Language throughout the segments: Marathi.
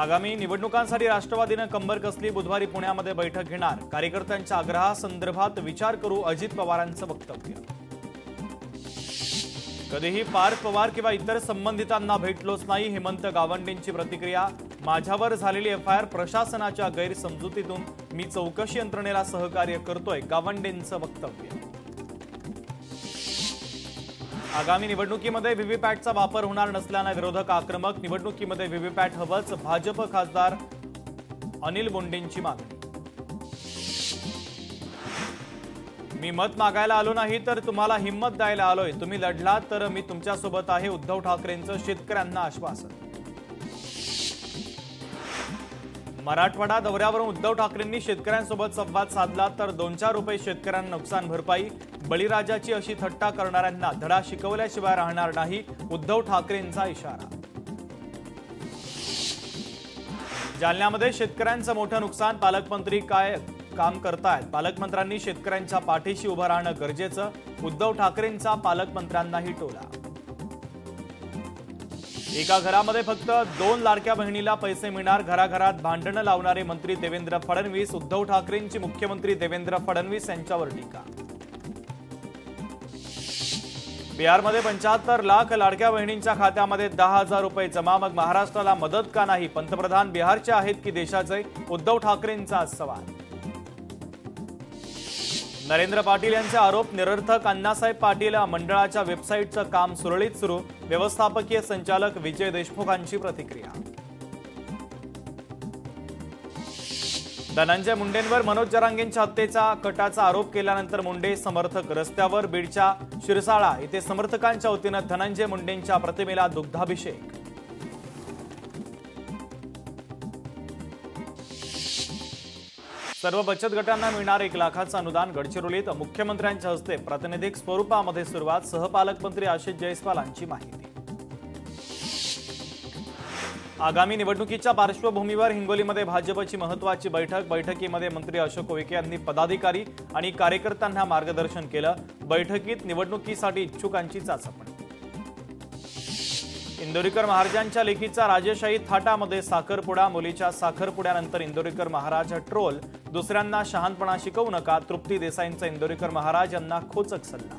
आगामी निवडणुकांसाठी राष्ट्रवादीने कंबर कसली। बुधवारी पुण्यामध्ये बैठक घेणार। कार्यकर्त्यांच्या आग्रहासंदर्भात विचार करू, अजित पवारांचं वक्तव्य। कधीही पार्थ पवार किंवा इतर संबंधितांना भेटलोच नाही, हेमंत गावंडेंची प्रतिक्रिया। माझ्यावर झालेली एफआयआर प्रशासनाच्या गैरसमजुतीतून मी चौकशी यंत्रणेला सहकार्य करतोय, गावंडेंचं वक्तव्य। आगामी निवडणुकीमध्ये व्हीव्हीपॅटचा वापर होणार नसल्याने विरोधक आक्रमक। निवडणुकीमध्ये व्हीव्हीपॅट हवंच, भाजप खासदार अनिल बोंडेंची मागणी। मी मत मागायला आलो नाही तर तुम्हाला हिम्मत द्यायला आलोय, तुम्ही लढलात तर मी तुमच्यासोबत आहे, उद्धव ठाकरेंचं शेतकऱ्यांना आश्वासन। मराठवाडा दौऱ्यावरून उद्धव ठाकरेंनी शेतकऱ्यांसोबत संवाद साधला तर 2-4 रुपये शेतकऱ्यांना नुकसान भरपाई। बळीराजाची अशी थट्टा करणाऱ्यांना धडा शिकवल्याशिवाय राहणार नाही, उद्धव ठाकरेंचा इशारा। जालन्यामध्ये शेतकऱ्यांचं मोठं नुकसान, पालकमंत्री काय काम करतायत। पालकमंत्र्यांनी शेतकऱ्यांच्या पाठीशी उभं राहणं गरजेचं, उद्धव ठाकरेंचा पालकमंत्र्यांनाही टोला। एका घरामध्ये फक्त 2 लाडक्या बहिणीला पैसे मिळणार, घराघरात भांडणं लावणारे मंत्री देवेंद्र फडणवीस। उद्धव ठाकरेंची मुख्यमंत्री देवेंद्र फडणवीस यांच्यावर टीका। बिहारमध्ये 75 लाख लाडक्या बहिणींच्या खात्यामध्ये 10,000 रुपये जमा, मग महाराष्ट्राला मदत का नाही। पंतप्रधान बिहारचे आहेत की देशाचे, उद्धव ठाकरेंचा सवाल। नरेंद्र पाटील यांचे आरोप निरर्थक, अण्णासाहेब पाटील मंडळाच्या वेबसाईटचं काम सुरळीत सुरू। व्यवस्थापकीय संचालक विजय देशमुखांची प्रतिक्रिया। धनंजय मुंडेंवर मनोज जरांगेंच्या हत्येचा कटाचा आरोप केल्यानंतर मुंडे समर्थक रस्त्यावर। बीडच्या शिरसाळा येथे समर्थकांच्या वतीनं धनंजय मुंडेंच्या प्रतिमेला दुग्धाभिषेक। सर्व बचत गटांना मिळणार 1 लाखाचं अनुदान। गडचिरोलीत मुख्यमंत्र्यांच्या हस्ते प्रातिनिधिक स्वरूपामध्ये सुरुवात। सहपालकमंत्री आशिष जयस्वालांची माहिती। आगामी निवडणुकीच्या पार्श्वभूमीवर हिंगोलीमध्ये भाजपची महत्त्वाची बैठक। बैठकीमध्ये मंत्री अशोक उईके यांनी पदाधिकारी आणि कार्यकर्त्यांना मार्गदर्शन केलं। बैठकीत निवडणुकीसाठी इच्छुकांची चाचपणी। इंदोरीकर महाराजांच्या लेखीचा राजेशाही थाटामध्ये साखरपुडा। मुलीच्या साखरपुड्यानंतर इंदोरीकर महाराज ट्रोल। दुसऱ्यांना शहाणपणा शिकवू नका, तृप्ती देसाईंचा इंदोरीकर महाराज यांना खोचक सल्ला।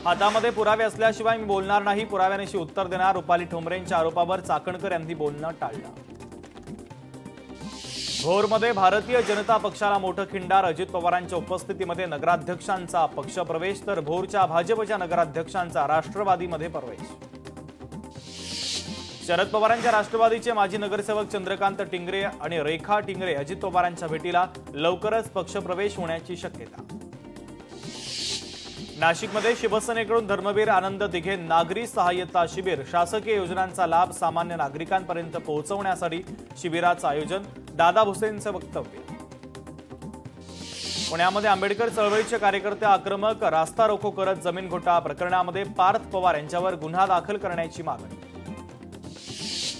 हातामध्ये पुरावे असल्याशिवाय मी बोलणार नाही, पुराव्यानिशी उत्तर देणार। रुपाली ठोंबरेंच्या आरोपावर चाकणकर यांनी बोलणं टाळलं। भोरमध्ये भारतीय जनता पक्षाला मोठं खिंडार। अजित पवारांच्या उपस्थितीमध्ये नगराध्यक्षांचा पक्षप्रवेश तर भोरच्या भाजपच्या नगराध्यक्षांचा राष्ट्रवादीमध्ये प्रवेश। शरद पवारांच्या राष्ट्रवादीचे माजी नगरसेवक चंद्रकांत टिंगरे आणि रेखा टिंगरे अजित पवारांच्या भेटीला लवकरच पक्षप्रवेश होण्याची शक्यता। नाशिकमध्ये शिवसेनेकडून धर्मवीर आनंद दिघे नागरी सहाय्यता शिबिर। शासकीय योजनांचा लाभ सामान्य नागरिकांपर्यंत पोहोचवण्यासाठी शिबिराचं आयोजन। दादा भुसेंचं वक्तव्य। पुण्यामध्ये आंबेडकर चळवळीचे कार्यकर्ते आक्रमक, रास्ता रोको करत जमीन घोटाळा प्रकरणामध्ये पार्थ पवार यांच्यावर गुन्हा दाखल करण्याची मागणी।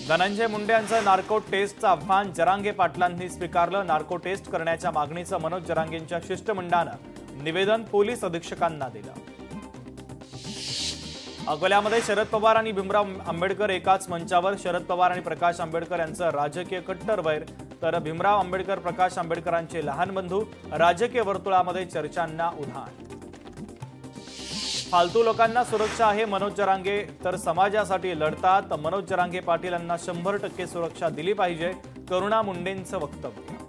धनंजय मुंडे यांचं नार्को टेस्टचं आव्हान जरांगे पाटलांनी स्वीकारलं। नार्को टेस्ट करण्याच्या मागणीचं मनोज जरांगेंच्या शिष्टमंडळानं निवेदन पोलीस अधीक्षकांना दिलं। अकोल्यामध्ये शरद पवार आणि भीमराव आंबेडकर एकाच मंचावर। शरद पवार आणि प्रकाश आंबेडकर यांचं राजकीय कट्टर वैर, तर भीमराव आंबेडकर प्रकाश आंबेडकरांचे लहान बंधू। राजकीय वर्तुळामध्ये चर्चांना उधाण। फालतू लोकांना सुरक्षा आहे, मनोज जरांगे तर समाजासाठी लढतात। मनोज जरांगे पाटील यांना 100% सुरक्षा दिली पाहिजे, करुणा मुंडेंचं वक्तव्य।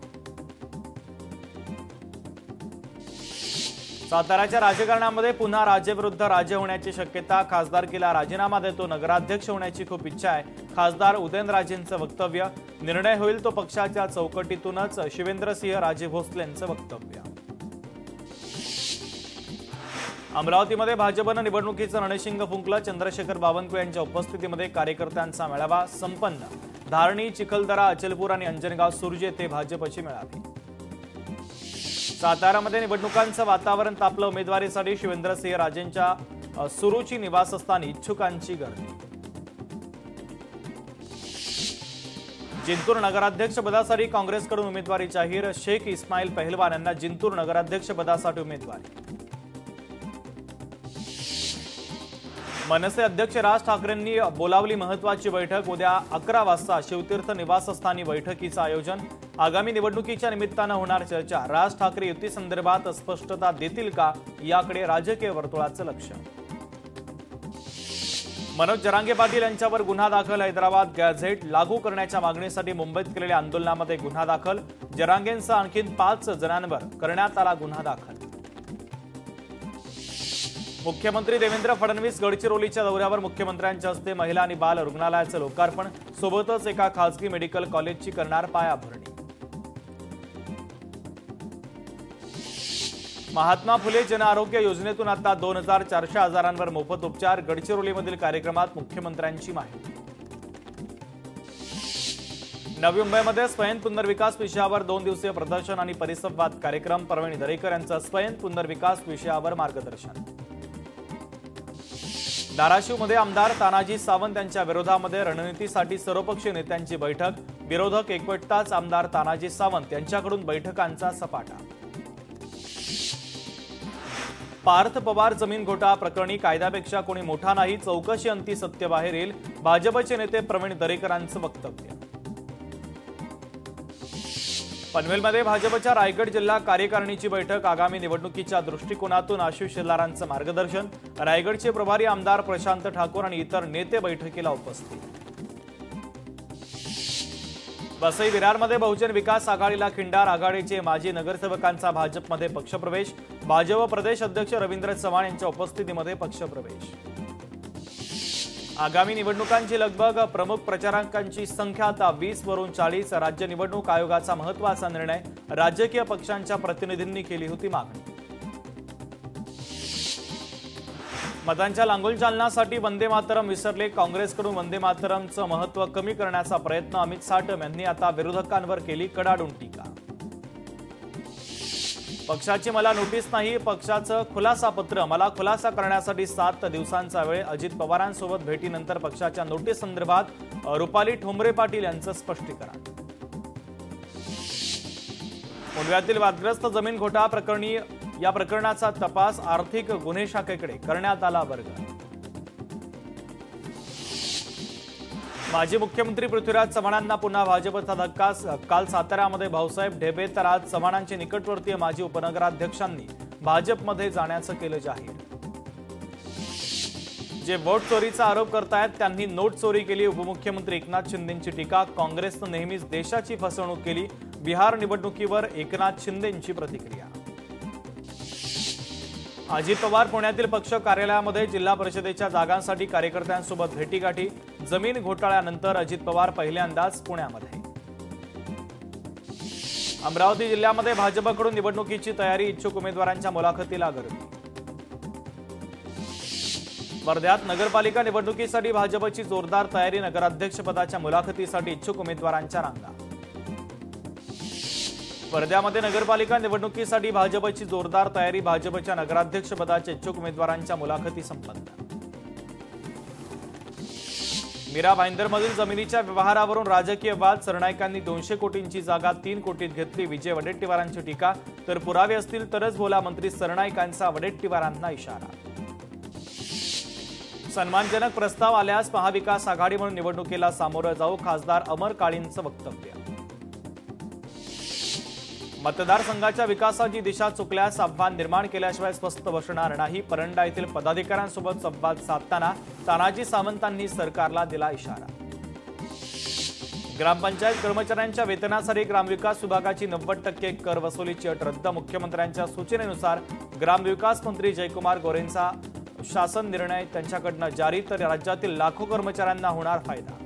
साताऱ्याच्या राजकारणामध्ये पुन्हा राजेविरुद्ध राजे होण्याची शक्यता। खासदारकीला राजीनामा देतो, नगराध्यक्ष होण्याची खूप इच्छा आहे, खासदार उदयनराजेंचं वक्तव्य। निर्णय होईल तो पक्षाच्या चौकटीतूनच, शिवेंद्रसिंह राजे भोसलेंचं वक्तव्य। अमरावतीमध्ये भाजपनं निवडणुकीचं रणशिंग फुंकलं। चंद्रशेखर बावनकुळे यांच्या उपस्थितीमध्ये कार्यकर्त्यांचा मेळावा संपन्न। धारणी, चिखलदरा, अचलपूर आणि अंजनगाव सुर्जे ते भाजपची मेळावे। सातारामध्ये निवडणुकांचं वातावरण तापलं। उमेदवारीसाठी शिवेंद्रसिंह राजेंच्या सुरुची निवासस्थानी इच्छुकांची गर्दी। जिंतूर नगराध्यक्षपदासाठी काँग्रेसकडून उमेदवारी जाहीर। शेख इस्माईल पहलवान यांना जिंतूर नगराध्यक्षपदासाठी उमेदवारी। मनसे अध्यक्ष राज ठाकरेंनी बोलावली महत्त्वाची बैठक। उद्या 11 वाजता शिवतीर्थ निवासस्थानी बैठकीचं आयोजन। आगामी निवडणुकीच्या निमित्तानं होणार चर्चा। राज ठाकरे युती संदर्भात स्पष्टता देतील का, याकडे राजकीय वर्तुळाचं लक्ष। मनोज जरांगे पाटील यांच्यावर गुन्हा दाखल। हैदराबाद गॅझेट लागू करण्याच्या मागणीसाठी मुंबईत केलेल्या आंदोलनामध्ये गुन्हा दाखल। जरांगेंसह आणखी 5 जणांवर करण्यात आला गुन्हा दाखल। मुख्यमंत्री देवेंद्र फडणवीस गडचिरोलीच्या दौऱ्यावर। मुख्यमंत्र्यांच्या हस्ते महिला आणि बाल रुग्णालयाचं लोकार्पण। सोबतच एका खासगी मेडिकल कॉलेजची करणार पायाभरणी। महात्मा फुले जन आरोग्य योजनेतून आता 2400 आजारांवर मोफत उपचार। गडचिरोलीमधील कार्यक्रमात मुख्यमंत्र्यांची माहिती। नवी मुंबईमध्ये स्वयं पुनर्विकास विषयावर 2 दिवसीय प्रदर्शन आणि परिसंवाद कार्यक्रम। प्रवीण दरेकर यांचं स्वयं पुनर्विकास विषयावर मार्गदर्शन। धाराशिवमध्ये आमदार तानाजी सावंत यांच्या विरोधामध्ये रणनीतीसाठी सर्वपक्षीय नेत्यांची बैठक। विरोधक एकवटताच आमदार तानाजी सावंत यांच्याकडून बैठकांचा सपाटा। पार्थ पवार जमीन घोटाळा प्रकरणी कायद्यापेक्षा कोणी मोठा नाही, चौकशी अंती सत्य बाहेर येईल। भाजपचे नेते प्रवीण दरेकरांचं वक्तव्य। पनवेलमध्ये भाजपच्या रायगड जिल्हा कार्यकारिणीची बैठक। आगामी निवडणुकीच्या दृष्टिकोनातून आशिष शेलारांचं मार्गदर्शन। रायगडचे प्रभारी आमदार प्रशांत ठाकूर आणि इतर नेते बैठकीला उपस्थित। वसई विरारमध्ये बहुजन विकास आघाडीला खिंडार। आघाडीचे माजी नगरसेवकांचा भाजपमध्ये पक्षप्रवेश। भाजप प्रदेश अध्यक्ष रवींद्र चव्हाण यांच्या उपस्थितीमध्ये पक्षप्रवेश। आगामी निवडणुकांची लगबग। प्रमुख प्रचारकांची संख्या आता 20 वरून 40। राज्य निवडणूक आयोगाचा महत्त्वाचा निर्णय। राजकीय पक्षांच्या प्रतिनिधींनी केली होती मागणी। मतांच्या लांगुल चालनासाठी वंदे मातरम विसरले। काँग्रेसकडून वंदे मातरमचं महत्त्व कमी करण्याचा प्रयत्न। अमित साटम यांनी आता विरोधकांवर केली कडाडून टीका। पक्षाची मला नोटीस नाही, पक्षाचं खुलासा पत्र। मला खुलासा करण्यासाठी 7 दिवसांचा वेळ। अजित पवारांसोबत भेटीनंतर पक्षाच्या नोटीस संदर्भात रुपाली ठोंबरे पाटील यांचं स्पष्टीकरण। मुंबईतील वादग्रस्त जमीन घोटाळा प्रकरणी या प्रकरणाचा तपास आर्थिक गुन्हे शाखेकडे करण्यात आला वर्ग। माजी मुख्यमंत्री पृथ्वीराज चव्हाणांना पुन्हा भाजपचा धक्का। काल साताऱ्यामध्ये भाऊसाहेब ढेबे तर आज चव्हाणांचे निकटवर्तीय माजी उपनगराध्यक्षांनी भाजपमध्ये जाण्याचं केलं जाहीर। जे वोट चोरीचा आरोप करतायत त्यांनी नोट चोरी केली। उपमुख्यमंत्री एकनाथ शिंदेंची टीका। काँग्रेसनं नेहमीच देशाची फसवणूक केली। बिहार निवडणुकीवर एकनाथ शिंदेंची प्रतिक्रिया। अजित पवार पुण्यातील पक्ष कार्यालयामध्ये। जिल्हा परिषदेच्या जागांसाठी कार्यकर्त्यांसोबत भेटीगाठी। जमीन घोटाळ्यानंतर अजित पवार पहिल्यांदाच पुण्यामध्ये। अमरावती जिल्ह्यामध्ये भाजपकडून निवडणुकीची तयारी। इच्छुक उमेदवारांच्या मुलाखतीला गर्दी। वर्ध्यात नगरपालिका निवडणुकीसाठी भाजपची जोरदार तयारी। नगराध्यक्षपदाच्या मुलाखतीसाठी इच्छुक उमेदवारांच्या रांगा। वर्ध्यामध्ये नगरपालिका निवडणुकीसाठी भाजपची जोरदार तयारी। भाजपच्या नगराध्यक्षपदाच्या इच्छुक उमेदवारांच्या मुलाखती संपन्न। मीरा भाईंदरमधील जमिनीच्या व्यवहारावरून राजकीय वाद। सरनाईकांनी 200 कोटींची जागा 3 कोटीत घेतली। विजय वडेट्टीवारांची टीका। तर पुरावे असतील तरच बोला, मंत्री सरनाईकांचा वडेट्टीवारांना इशारा। सन्मानजनक प्रस्ताव आल्यास महाविकास आघाडी म्हणून निवडणुकीला सामोरं जाऊ। खासदार अमर काळींचं वक्तव्य। मतदारसंघाच्या विकासाची दिशा चुकल्यास आव्हान निर्माण केल्याशिवाय स्वस्थ बसणार नाही। परंडा येथील पदाधिकाऱ्यांसोबत संवाद साधताना तानाजी सावंतांनी सरकारला दिला इशारा। ग्रामपंचायत कर्मचाऱ्यांच्या वेतनासाठी ग्रामविकास विभागाची 90% कर वसुलीची अट रद्द। मुख्यमंत्र्यांच्या सूचनेनुसार ग्रामविकास मंत्री जयकुमार गोरेंचा शासन निर्णय त्यांच्याकडून जारी। तर राज्यातील लाखो कर्मचाऱ्यांना होणार फायदा।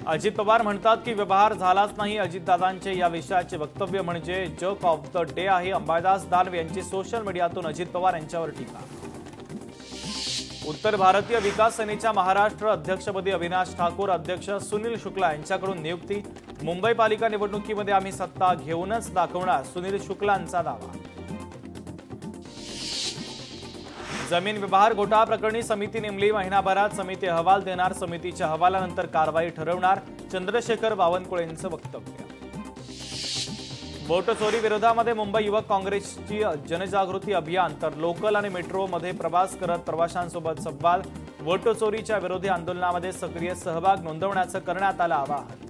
अजित पवार म्हणतात की व्यवहार झालाच नाही। अजितदादांचे या विषयाचे वक्तव्य म्हणजे जोक ऑफ द डे आहे। अंबादास दानवे यांची सोशल मीडियातून अजित पवार यांच्यावर टीका। उत्तर भारतीय विकास सेनेच्या महाराष्ट्र अध्यक्षपदी अविनाश ठाकूर। अध्यक्ष सुनील शुक्ला यांच्याकडून नियुक्ती। मुंबई पालिका निवडणुकीमध्ये आम्ही सत्ता घेऊनच दाखवणार, सुनील शुक्लांचा दावा। जमीन व्यवहार घोटाळा प्रकरणी समिती नेमली। महिनाभरात समिती अहवाल देणार। समितीच्या अहवालानंतर कारवाई ठरवणार। चंद्रशेखर बावनकुळेंचं वक्तव्य। वोट चोरी विरोधामध्ये मुंबई युवक काँग्रेसची जनजागृती अभियान तर लोकल आणि मेट्रो मध्ये प्रवास करत प्रवाशांसोबत संवाद। वोट चोरीच्या विरोधी आंदोलनामध्ये सक्रिय सहभाग नोंदवण्याचं करण्यात आलं आवाहन।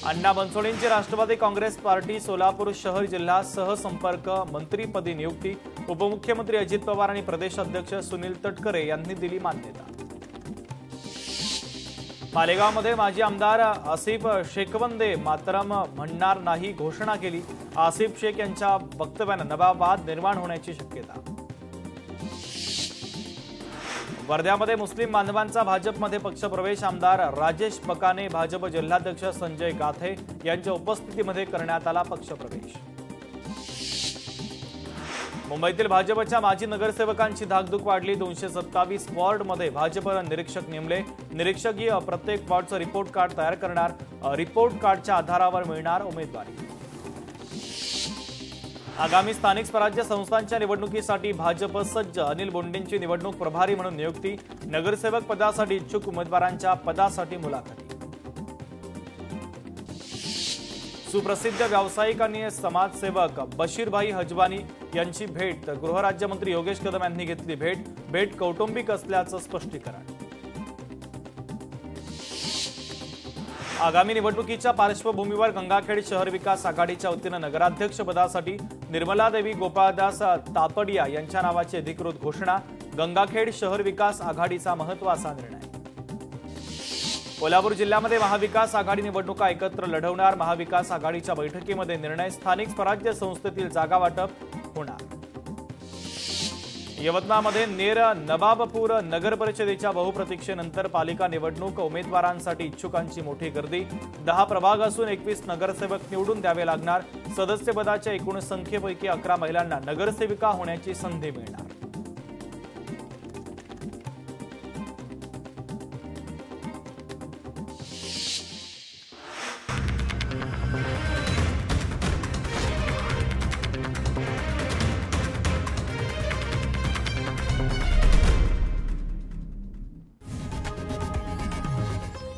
अण्णा बनसोडेंची राष्ट्रवादी काँग्रेस पार्टी सोलापूर शहर जिल्हा सहसंपर्क मंत्रीपदी नियुक्ती। उपमुख्यमंत्री अजित पवार आणि प्रदेश अध्यक्ष सुनील तटकरे यांनी दिली मान्यता। मालेगावमध्ये माजी आमदार आसिफ शेखवंदे मातरम म्हणणार नाही घोषणा केली। आसिफ शेख यांच्या वक्तव्यानं नवा वाद निर्माण होण्याची शक्यता। वर्ध्यामध्ये मुस्लिम बांधवांचा भाजपमध्ये पक्षप्रवेश। आमदार राजेश बकाने भाजप जिल्हाध्यक्ष संजय गाथे यांच्या उपस्थितीमध्ये करण्यात आला पक्षप्रवेश। मुंबईतील भाजपच्या माजी नगरसेवकांची धाकधूक वाढली। 227 वॉर्डमध्ये भाजप निरीक्षक नेमले। निरीक्षक प्रत्येक वॉर्डचं रिपोर्ट कार्ड तयार करणार। रिपोर्ट कार्डच्या आधारावर मिळणार उमेदवारी। आगामी स्थानिक स्वराज्य संस्थांच्या निवडणुकीसाठी भाजप सज्ज। अनिल बोंडेंची निवडणूक प्रभारी म्हणून नियुक्ती। नगरसेवक पदासाठी इच्छुक उमेदवारांच्या पदासाठी मुलाखती। सुप्रसिद्ध व्यावसायिक आणि समाजसेवक बशीरभाई हजवानी यांची भेट। गृहराज्यमंत्री योगेश कदम यांनी घेतली भेट कौटुंबिक असल्याचं स्पष्टीकरण। आगामी निवडणुकीच्या पार्श्वभूमीवर गंगाखेड शहर विकास आघाडीच्या वतीनं नगराध्यक्ष पदासाठी निर्मलादेवी गोपाळदास तापडिया यांच्या नावाची अधिकृत घोषणा। गंगाखेड शहर विकास आघाडीचा महत्त्वाचा निर्णय। कोल्हापूर जिल्ह्यामध्ये महाविकास आघाडी निवडणुका एकत्र लढवणार। महाविकास आघाडीच्या बैठकीमध्ये निर्णय। स्थानिक स्वराज्य संस्थेतील जागा वाटप होणार। यवतमाळमध्ये नेर नवाबपूर नगर परिषदेच्या बहुप्रतीक्षेनंतर पालिका निवडणूक। उमेदवारांसाठी इच्छुकांची मोठी गर्दी। 10 प्रभाग असून 21 नगरसेवक निवडून द्यावे लागणार। सदस्यपदाच्या एकूण संख्येपैकी 11 महिलांना नगरसेविका होण्याची संधी मिळणार।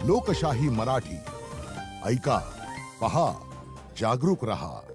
लोकशाही मराठी ऐका, पहा, जागरूक रहा।